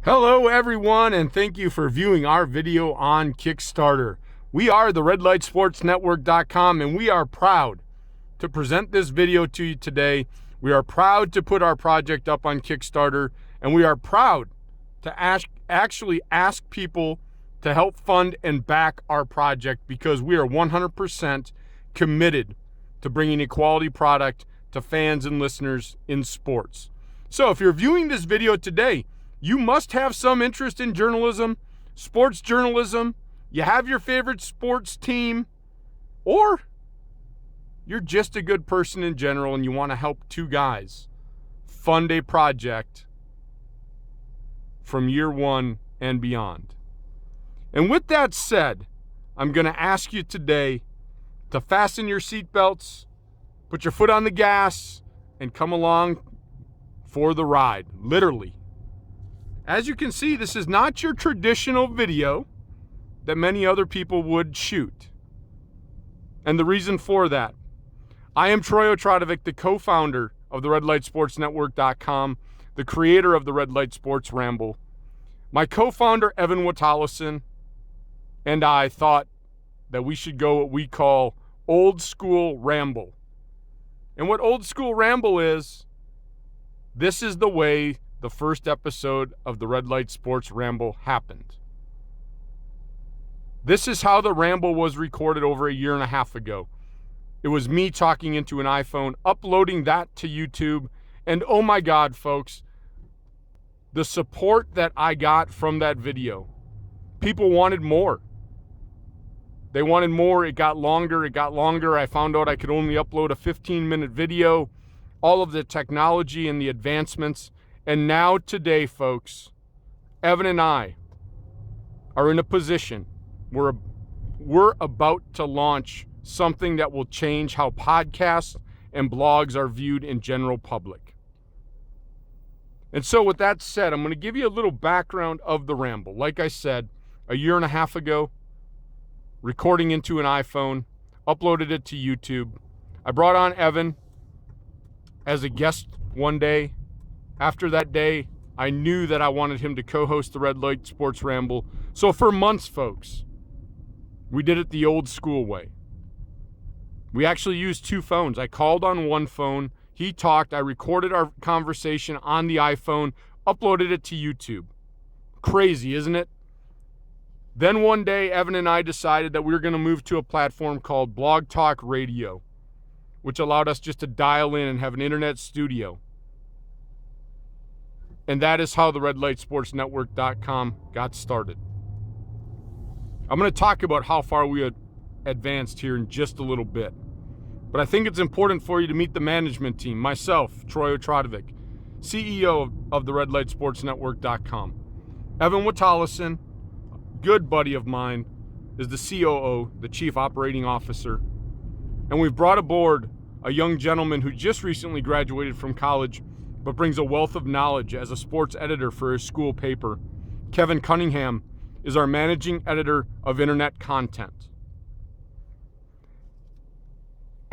Hello everyone, and thank you for viewing our video on Kickstarter. We are the RedLightSportsNetwork.com, and we are proud to present this video to you today. We are proud to put our project up on Kickstarter, and we are proud to actually ask people to help fund and back our project because we are 100% committed to bringing a quality product to fans and listeners in sports. So if you're viewing this video today, you must have some interest in journalism, sports journalism, you have your favorite sports team, or you're just a good person in general and you want to help two guys fund a project from year one and beyond. And with that said, I'm going to ask you today to fasten your seatbelts, put your foot on the gas, and come along for the ride, literally. As you can see, this is not your traditional video that many other people would shoot. And the reason for that, I am Troy Otradovic, the co-founder of the RedLightSportsNetwork.com, the creator of the Red Light Sports Ramble. My co-founder, Evan Watallison, and I thought that we should go what we call old school ramble. And what old school ramble is, this is the way the first episode of the Red Light Sports Ramble happened. This is how the Ramble was recorded over a year and a half ago. It was me talking into an iPhone, uploading that to YouTube, and oh my God, folks, the support that I got from that video. People wanted more. They wanted more. It got longer. I found out I could only upload a 15-minute video. All of the technology and the advancements. And now today, folks, Evan and I are in a position where we're about to launch something that will change how podcasts and blogs are viewed in general public. And so with that said, I'm going to give you a little background of the Ramble. Like I said, a year and a half ago, recording into an iPhone, uploaded it to YouTube. I brought on Evan as a guest one day. After that day, I knew that I wanted him to co-host the Red Light Sports Ramble. So for months, folks, we did it the old school way. We actually used two phones. I called on one phone. He talked. I recorded our conversation on the iPhone, uploaded it to YouTube. Crazy, isn't it? Then one day, Evan and I decided that we were going to move to a platform called Blog Talk Radio, which allowed us just to dial in and have an internet studio. And that is how the RedLightSportsNetwork.com got started. I'm going to talk about how far we had advanced here in just a little bit. But I think it's important for you to meet the management team. Myself, Troy Otradovic, CEO of the RedLightSportsNetwork.com. Evan Watallison, good buddy of mine, is the COO, the Chief Operating Officer. And we've brought aboard a young gentleman who just recently graduated from college but brings a wealth of knowledge as a sports editor for his school paper. Kevin Cunningham is our managing editor of internet content.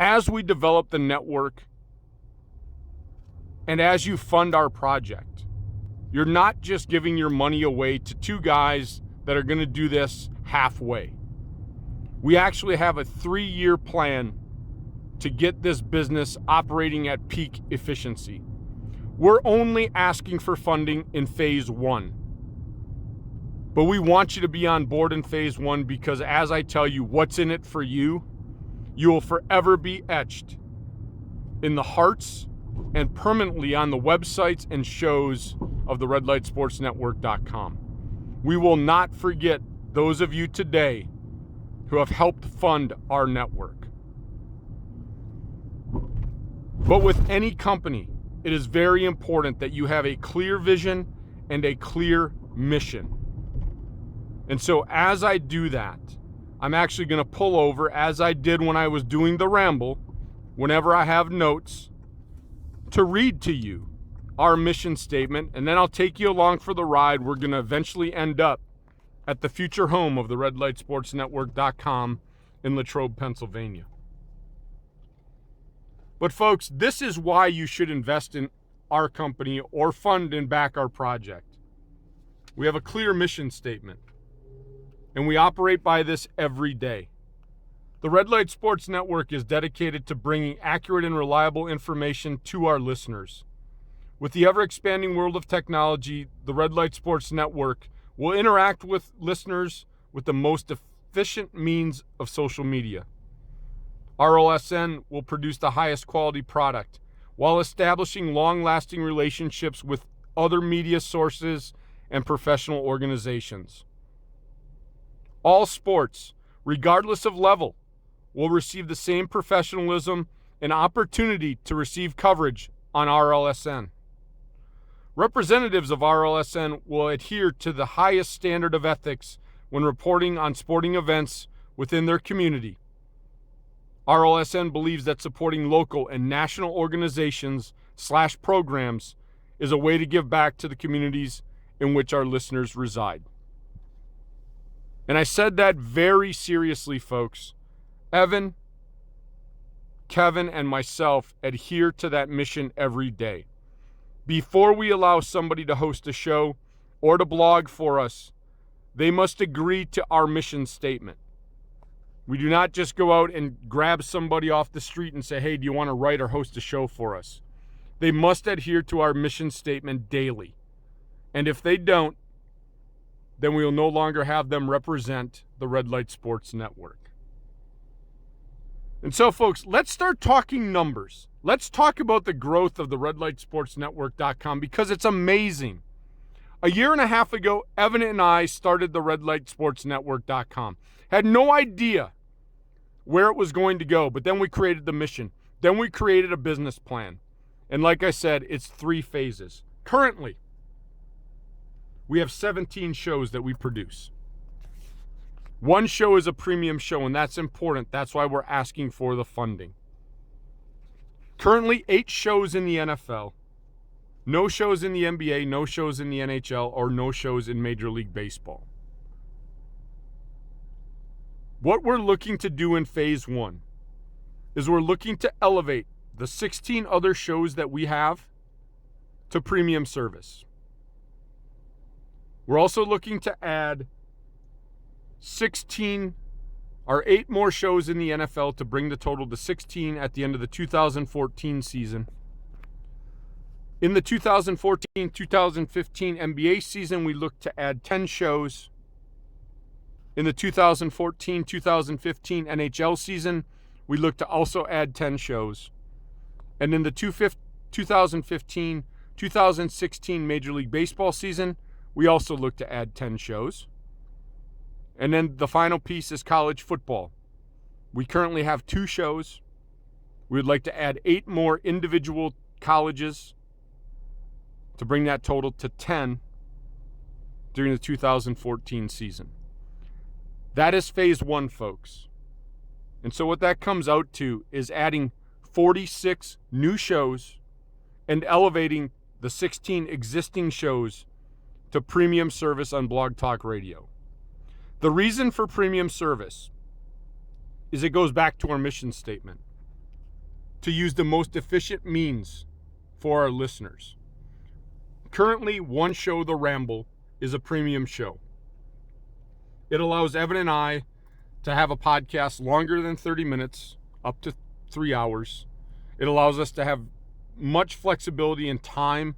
As we develop the network and as you fund our project, you're not just giving your money away to two guys that are going to do this halfway. We actually have a 3-year plan to get this business operating at peak efficiency. We're only asking for funding in phase 1. But we want you to be on board in phase 1 because as I tell you what's in it for you, you will forever be etched in the hearts and permanently on the websites and shows of the RedLightSportsNetwork.com. We will not forget those of you today who have helped fund our network. But with any company, it is very important that you have a clear vision and a clear mission. And so as I do that, I'm actually going to pull over, as I did when I was doing the Ramble, whenever I have notes, to read to you our mission statement, and then I'll take you along for the ride. We're going to eventually end up at the future home of the RedLightSportsNetwork.com in Latrobe, Pennsylvania. But folks, this is why you should invest in our company or fund and back our project. We have a clear mission statement, and we operate by this every day. The Red Light Sports Network is dedicated to bringing accurate and reliable information to our listeners. With the ever-expanding world of technology, the Red Light Sports Network will interact with listeners with the most efficient means of social media. RLSN will produce the highest quality product while establishing long-lasting relationships with other media sources and professional organizations. All sports, regardless of level, will receive the same professionalism and opportunity to receive coverage on RLSN. Representatives of RLSN will adhere to the highest standard of ethics when reporting on sporting events within their community. RLSN believes that supporting local and national organizations/programs is a way to give back to the communities in which our listeners reside. And I said that very seriously, folks. Evan, Kevin, and myself adhere to that mission every day. Before we allow somebody to host a show or to blog for us, they must agree to our mission statement. We do not just go out and grab somebody off the street and say, hey, do you want to write or host a show for us? They must adhere to our mission statement daily. And if they don't, then we will no longer have them represent the Red Light Sports Network. And so, folks, let's start talking numbers. Let's talk about the growth of the RedLightSportsNetwork.com because it's amazing. A year and a half ago, Evan and I started the RedLightSportsNetwork.com. Had no idea where it was going to go, but then we created the mission. Then we created a business plan. And like I said, it's 3 phases. Currently, we have 17 shows that we produce. 1 show is a premium show, and that's important. That's why we're asking for the funding. Currently, 8 shows in the NFL, no shows in the NBA, no shows in the NHL, or no shows in Major League Baseball. What we're looking to do in phase 1 is we're looking to elevate the 16 other shows that we have to premium service. We're also looking to add 8 more shows in the NFL to bring the total to 16 at the end of the 2014 season. In the 2014-2015 NBA season, we look to add 10 shows. In the 2014-2015 NHL season, we look to also add 10 shows. And in the 2015-2016 Major League Baseball season, we also look to add 10 shows. And then the final piece is college football. We currently have 2 shows. We would like to add 8 more individual colleges to bring that total to 10 during the 2014 season. That is phase 1, folks. And so what that comes out to is adding 46 new shows and elevating the 16 existing shows to premium service on Blog Talk Radio. The reason for premium service is it goes back to our mission statement, to use the most efficient means for our listeners. Currently, 1 show, The Ramble, is a premium show. It allows Evan and I to have a podcast longer than 30 minutes, up to 3 hours. It allows us to have much flexibility in time.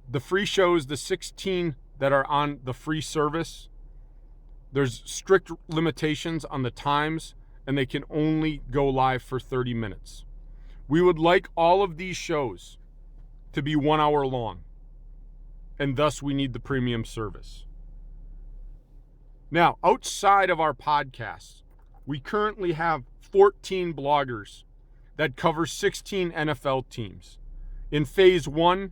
The free shows, the 16 that are on the free service, there's strict limitations on the times, and they can only go live for 30 minutes. We would like all of these shows to be 1 hour long, and thus we need the premium service. Now, outside of our podcasts, we currently have 14 bloggers that cover 16 NFL teams. In phase 1,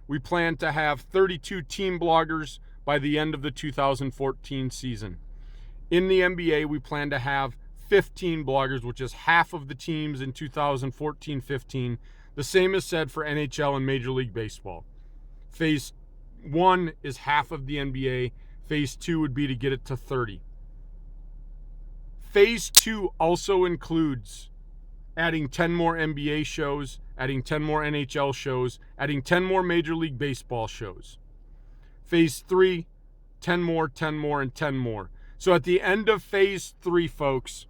we plan to have 32 team bloggers by the end of the 2014 season. In the NBA, we plan to have 15 bloggers, which is half of the teams in 2014-15. The same is said for NHL and Major League Baseball. Phase 1 is half of the NBA. Phase 2 would be to get it to 30. Phase 2 also includes adding 10 more NBA shows, adding 10 more NHL shows, adding 10 more Major League Baseball shows. Phase 3, 10 more, 10 more, and 10 more. So at the end of phase 3, folks,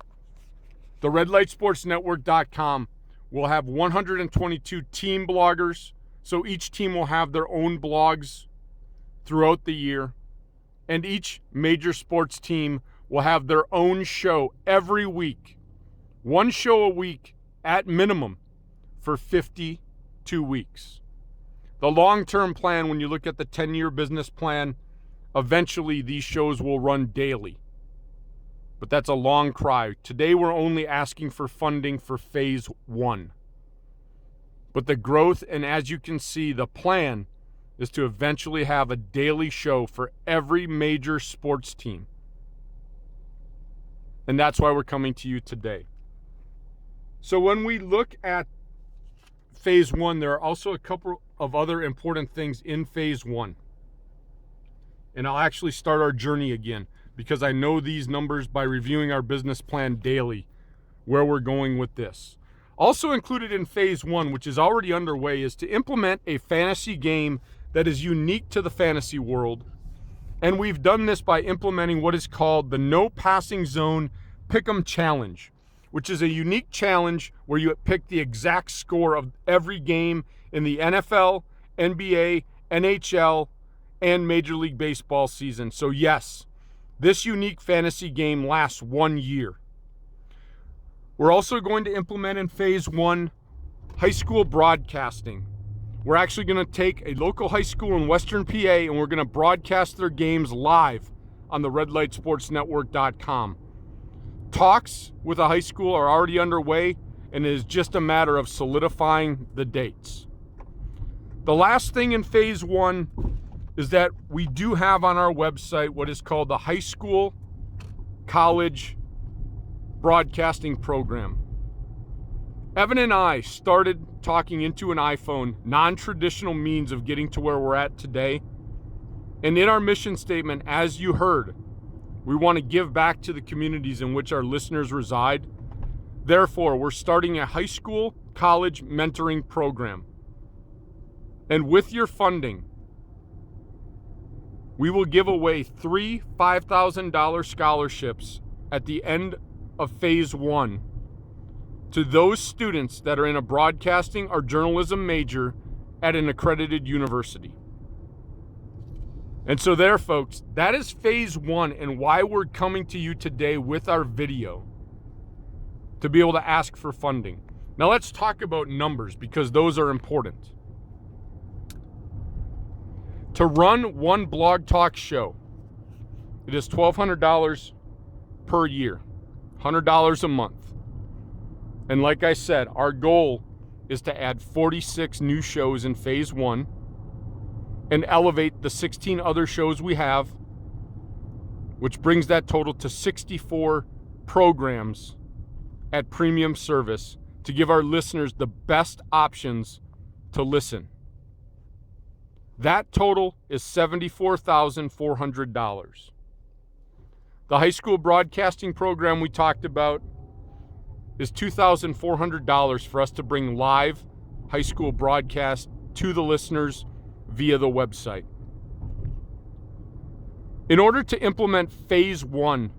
the redlightsportsnetwork.com will have 122 team bloggers. So each team will have their own blogs throughout the year. And each major sports team will have their own show every week. One show a week at minimum for 52 weeks. The long-term plan, when you look at the 10-year business plan, eventually these shows will run daily. But that's a long cry. Today we're only asking for funding for phase 1. But the growth, and as you can see, the plan is to eventually have a daily show for every major sports team. And that's why we're coming to you today. So when we look at phase 1, there are also a couple of other important things in phase 1. And I'll actually start our journey again, because I know these numbers by reviewing our business plan daily, where we're going with this. Also included in phase 1, which is already underway, is to implement a fantasy game that is unique to the fantasy world. And we've done this by implementing what is called the No Passing Zone Pick'em Challenge, which is a unique challenge where you pick the exact score of every game in the NFL, NBA, NHL, and Major League Baseball season. So yes, this unique fantasy game lasts 1 year. We're also going to implement in phase 1 high school broadcasting. We're actually going to take a local high school in Western PA and we're going to broadcast their games live on the redlightsportsnetwork.com. Talks with a high school are already underway, and it is just a matter of solidifying the dates. The last thing in phase 1 is that we do have on our website what is called the High School College Broadcasting Program. Evan and I started talking into an iPhone, non-traditional means of getting to where we're at today. And in our mission statement, as you heard, we want to give back to the communities in which our listeners reside. Therefore, we're starting a high school college mentoring program. And with your funding, we will give away 3 $5,000 scholarships at the end of phase 1 to those students that are in a broadcasting or journalism major at an accredited university. And so there, folks, that is phase 1 and why we're coming to you today with our video to be able to ask for funding. Now let's talk about numbers, because those are important. To run one blog talk show, it is $1,200 per year, $100 a month. And like I said, our goal is to add 46 new shows in phase 1 and elevate the 16 other shows we have, which brings that total to 64 programs at premium service to give our listeners the best options to listen. That total is $74,400. The high school broadcasting program we talked about is $2,400 for us to bring live high school broadcast to the listeners via the website. In order to implement phase 1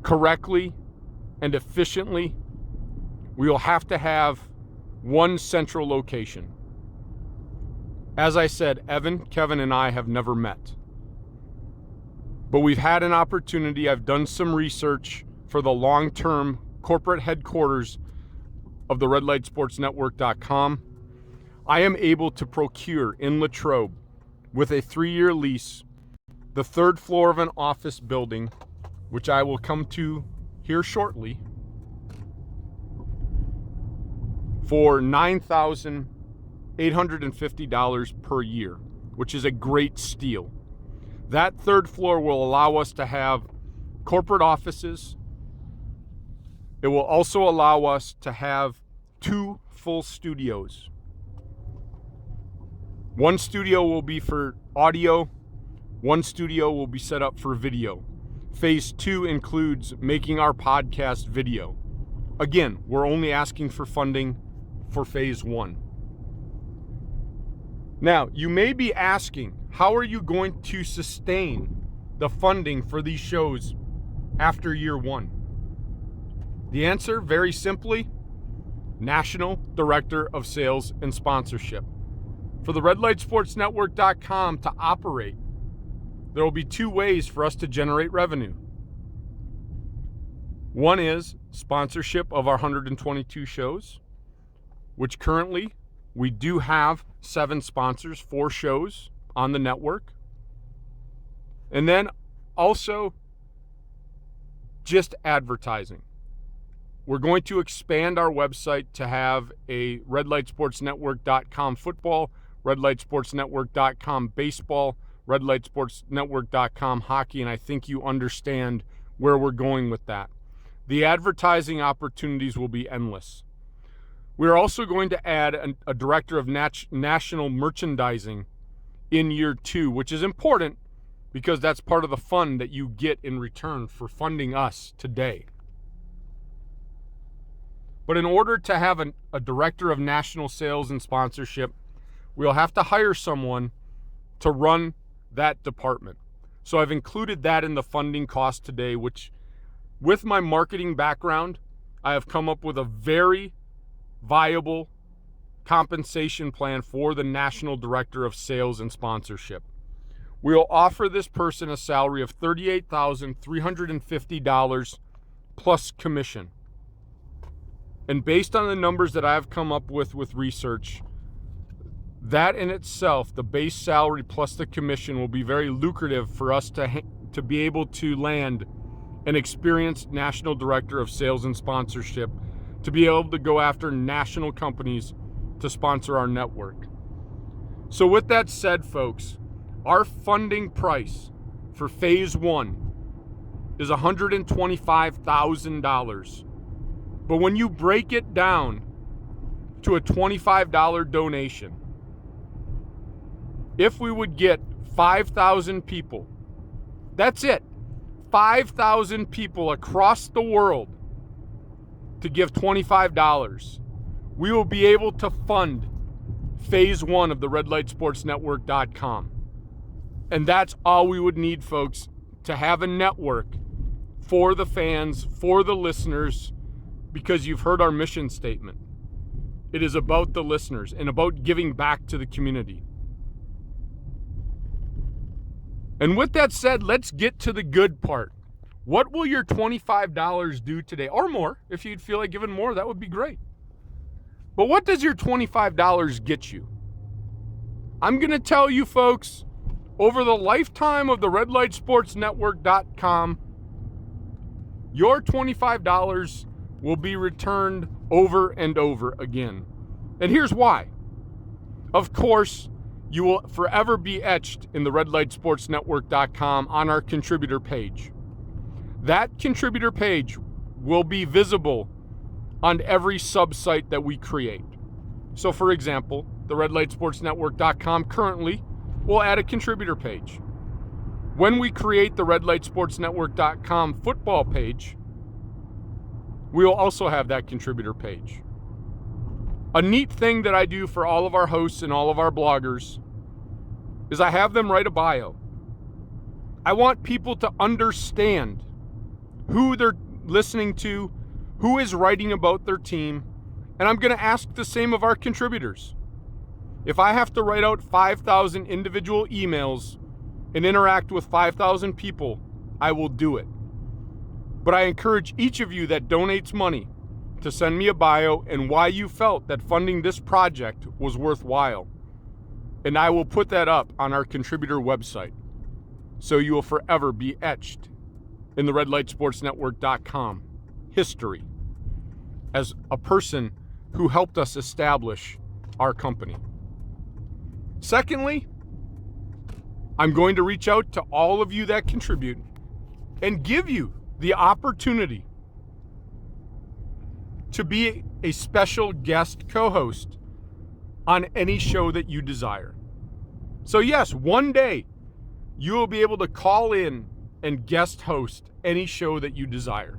correctly and efficiently, we will have to have one central location. As I said, Evan, Kevin, and I have never met. But we've had an opportunity. I've done some research for the long-term corporate headquarters of the redlightsportsnetwork.com. I am able to procure in Latrobe, with a 3-year lease, the 3rd floor of an office building, which I will come to here shortly, for $9,850 per year, which is a great steal. That 3rd floor will allow us to have corporate offices. It will also allow us to have 2 full studios. One studio will be for audio. One studio will be set up for video. Phase 2 includes making our podcast video. Again, we're only asking for funding for phase 1. Now, you may be asking, how are you going to sustain the funding for these shows after year one? The answer, very simply, National Director of Sales and Sponsorship. For the RedLightSportsNetwork.com to operate, there will be two ways for us to generate revenue. One is sponsorship of our 122 shows, which currently we do have 7 sponsors, 4 shows on the network. And then also just advertising. We're going to expand our website to have a RedLightSportsNetwork.com football, RedLightSportsNetwork.com baseball, RedLightSportsNetwork.com hockey, and I think you understand where we're going with that. The advertising opportunities will be endless. We're also going to add a director of national merchandising in year 2, which is important because that's part of the fund that you get in return for funding us today. But in order to have a director of national sales and sponsorship, we'll have to hire someone to run that department. So I've included that in the funding cost today, which with my marketing background, I have come up with a very viable compensation plan for the National Director of Sales and Sponsorship. We'll offer this person a salary of $38,350 plus commission. And based on the numbers that I've come up with research, that in itself, the base salary plus the commission, will be very lucrative for us to be able to land an experienced National Director of Sales and Sponsorship, to be able to go after national companies to sponsor our network. So with that said, folks, our funding price for phase 1 is $125,000. But when you break it down to a $25 donation, if we would get 5,000 people, that's it, 5,000 people across the world to give $25, we will be able to fund phase 1 of the RedLightSportsNetwork.com. And that's all we would need, folks, to have a network for the fans, for the listeners, because you've heard our mission statement. It is about the listeners and about giving back to the community. And with that said, let's get to the good part. What will your $25 do today? Or more. If you'd feel like giving more, that would be great. But what does your $25 get you? I'm going to tell you, folks, over the lifetime of the RedLightSportsNetwork.com, your $25 will be returned over and over again. And here's why. Of course, you will forever be etched in the RedLightSportsNetwork.com on our contributor page. That contributor page will be visible on every sub-site that we create. So for example, the RedLightSportsNetwork.com currently will add a contributor page. When we create the RedLightSportsNetwork.com football page, we will also have that contributor page. A neat thing that I do for all of our hosts and all of our bloggers is I have them write a bio. I want people to understand who they're listening to, who is writing about their team, and I'm going to ask the same of our contributors. If I have to write out 5,000 individual emails and interact with 5,000 people, I will do it. But I encourage each of you that donates money to send me a bio and why you felt that funding this project was worthwhile. And I will put that up on our contributor website, so you will forever be etched in the RedLightSportsNetwork.com history as a person who helped us establish our company. Secondly, I'm going to reach out to all of you that contribute and give you the opportunity to be a special guest co-host on any show that you desire. So yes, one day you will be able to call in and guest host any show that you desire.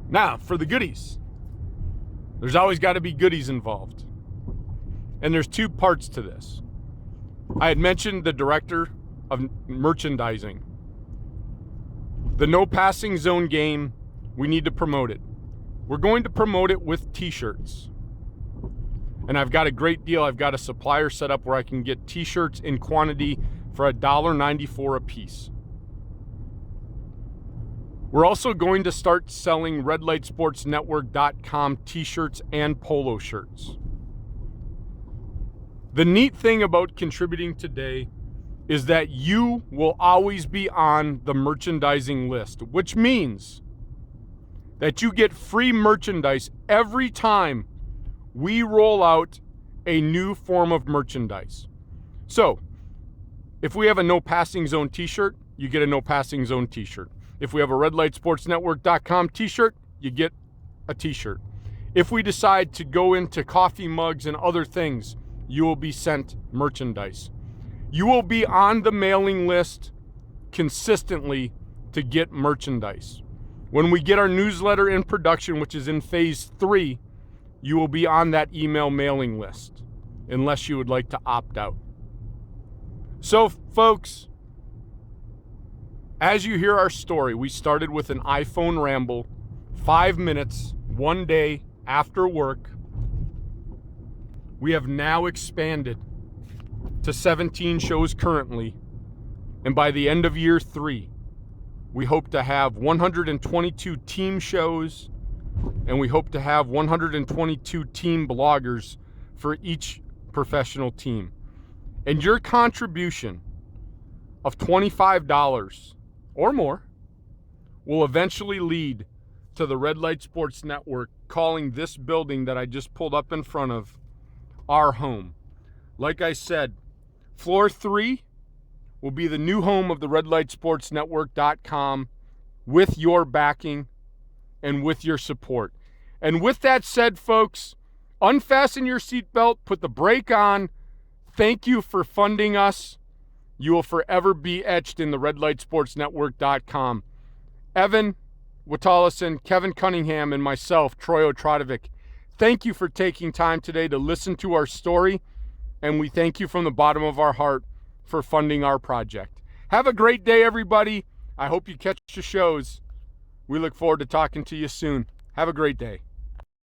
Now, for the goodies. There's always got to be goodies involved. And there's two parts to this. I had mentioned the director of merchandising. The no passing zone game, we need to promote it. We're going to promote it with t-shirts. And I've got a great deal. I've got a supplier set up where I can get t-shirts in quantity for $1.94 a piece. We're also going to start selling redlightsportsnetwork.com t-shirts and polo shirts. The neat thing about contributing today is that you will always be on the merchandising list, which means that you get free merchandise every time we roll out a new form of merchandise. So, if we have a no passing zone t-shirt, you get a no passing zone t-shirt. If we have a redlightsportsnetwork.com t-shirt, you get a t-shirt. If we decide to go into coffee mugs and other things, you will be sent merchandise. You will be on the mailing list consistently to get merchandise. When we get our newsletter in production, which is in phase 3, you will be on that email mailing list, unless you would like to opt out. So, folks, as you hear our story, we started with an iPhone ramble, 5 minutes, one day after work. We have now expanded to 17 shows currently, and by the end of year 3, we hope to have 122 team shows, and we hope to have 122 team bloggers for each professional team. And your contribution of $25 or more will eventually lead to the Red Light Sports Network calling this building that I just pulled up in front of our home. Like I said, floor 3 will be the new home of the redlightsportsnetwork.com with your backing and with your support. And with that said, folks, unfasten your seatbelt, put the brake on. Thank you for funding us. You will forever be etched in the redlightsportsnetwork.com. Evan Witallison, Kevin Cunningham, and myself, Troy Otradovic, thank you for taking time today to listen to our story, and we thank you from the bottom of our heart for funding our project. Have a great day, everybody. I hope you catch the shows. We look forward to talking to you soon. Have a great day.